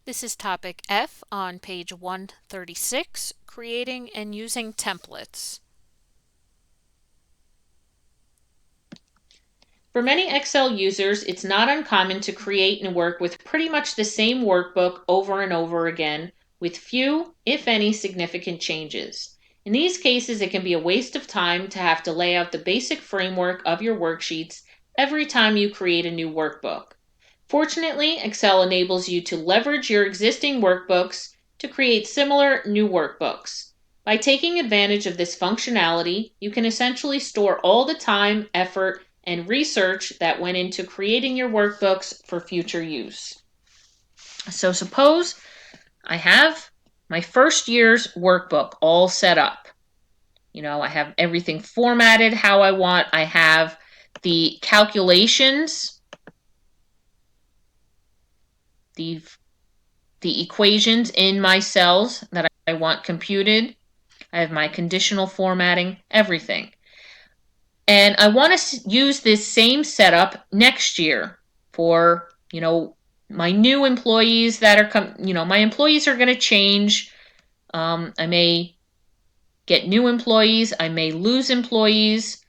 This is topic F on page 136, creating and using templates. For many Excel users, it's not uncommon to create and work with pretty much the same workbook over and over again, with few, if any, significant changes. In these cases, it can be a waste of time to have to lay out the basic framework of your worksheets every time you create a new workbook. Fortunately, Excel enables you to leverage your existing workbooks to create similar new workbooks. By taking advantage of this functionality, you can essentially store all the time, effort, and research that went into creating your workbooks for future use. So suppose I have my first year's workbook all set up. I have everything formatted how I want. I have the calculations, the equations in my cells that I want computed. I have my conditional formatting, everything. And I want to use this same setup next year for, my new employees that are my employees are going to change. I may get new employees. I may lose employees.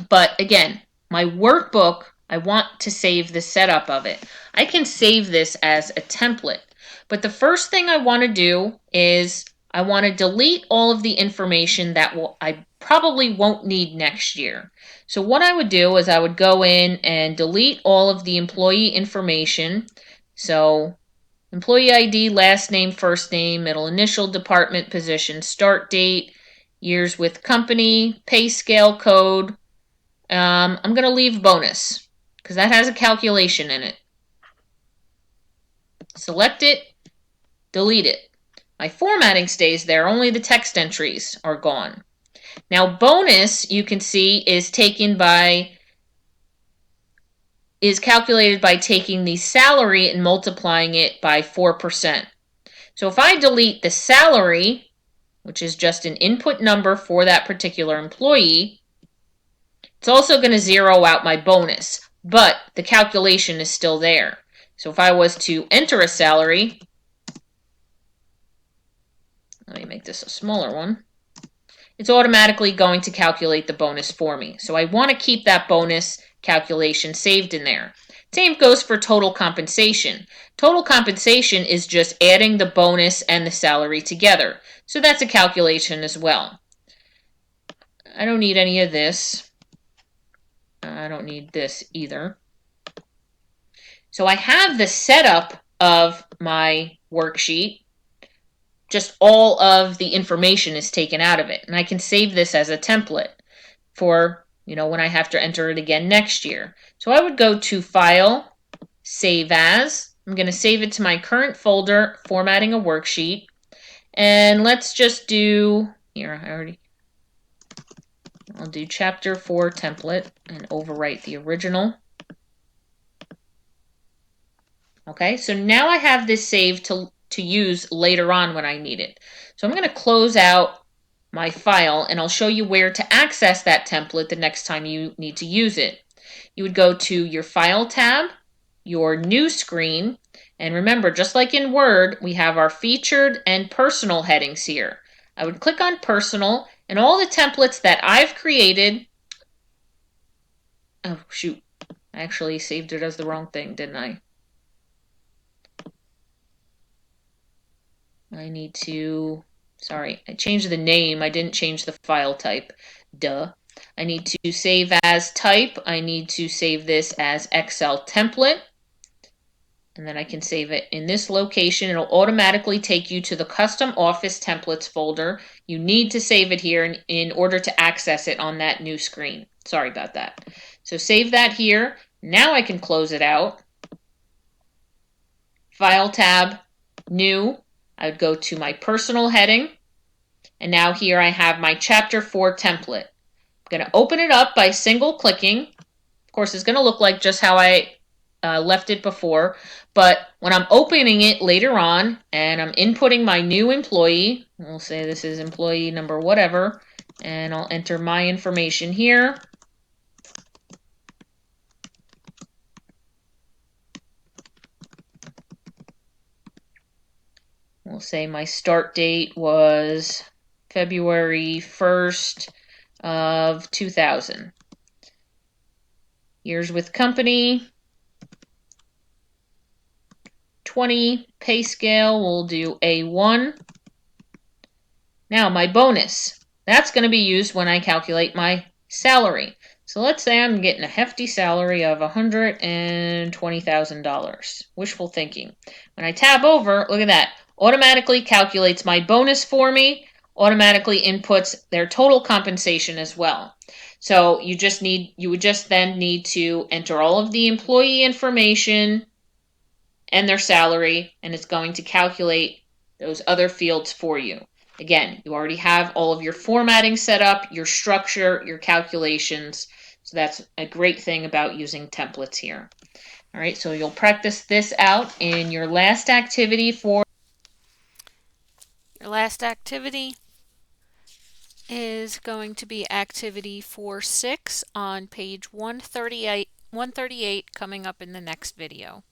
But again, my workbook, I want to save the setup of it. I can save this as a template. But the first thing I want to do is I want to delete all of the information that I probably won't need next year. So what I would do is I would go in and delete all of the employee information. So employee ID, last name, first name, middle initial, department, position, start date, years with company, pay scale code. I'm going to leave bonus because that has a calculation in it. Select it, delete it. My formatting stays there, only the text entries are gone. Now bonus, you can see, is calculated by taking the salary and multiplying it by 4%. So if I delete the salary, which is just an input number for that particular employee, it's also going to zero out my bonus, but the calculation is still there. So if I was to enter a salary, let me make this a smaller one, it's automatically going to calculate the bonus for me. So I want to keep that bonus calculation saved in there. Same goes for total compensation. Total compensation is just adding the bonus and the salary together. So that's a calculation as well. I don't need any of this. I don't need this either. So I have the setup of my worksheet. Just all of the information is taken out of it. And I can save this as a template for, when I have to enter it again next year. So I would go to File, Save As. I'm going to save it to my current folder, Formatting a Worksheet. And let's just do, I'll do Chapter 4 template and overwrite the original. Okay, so now I have this saved to use later on when I need it. So I'm going to close out my file and I'll show you where to access that template the next time you need to use it. You would go to your File tab, your New screen, and remember, just like in Word, we have our Featured and Personal headings here. I would click on Personal, and all the templates that I've created, oh shoot, I actually saved it as the wrong thing, didn't I? I changed the name. I didn't change the file type. Duh. I need to save as type. I need to save this as Excel template. And then I can save it in this location. It'll automatically take you to the custom office templates folder. You need to save it here in order to access it on that new screen. Sorry about that. So save that here. Now I can close it out. File tab, New. I would go to my personal heading, and now here I have my Chapter 4 template. I'm going to open it up by single clicking. Of course, it's going to look like just how I left it before, but when I'm opening it later on and I'm inputting my new employee, we'll say this is employee number whatever, and I'll enter my information here. we'll say my start date was February 1st of 2000. Years with company, 20. Pay scale, we'll do A1. Now my bonus, that's going to be used when I calculate my salary. So let's say I'm getting a hefty salary of $120,000. Wishful thinking. When I tab over, look at that. Automatically calculates my bonus for me, automatically inputs their total compensation as well. So you would just then need to enter all of the employee information and their salary, and it's going to calculate those other fields for you. Again, you already have all of your formatting set up, your structure, your calculations. So that's a great thing about using templates here. All right, so you'll practice this out in your last activity for Your last activity is going to be activity 4.6 on page 138 coming up in the next video.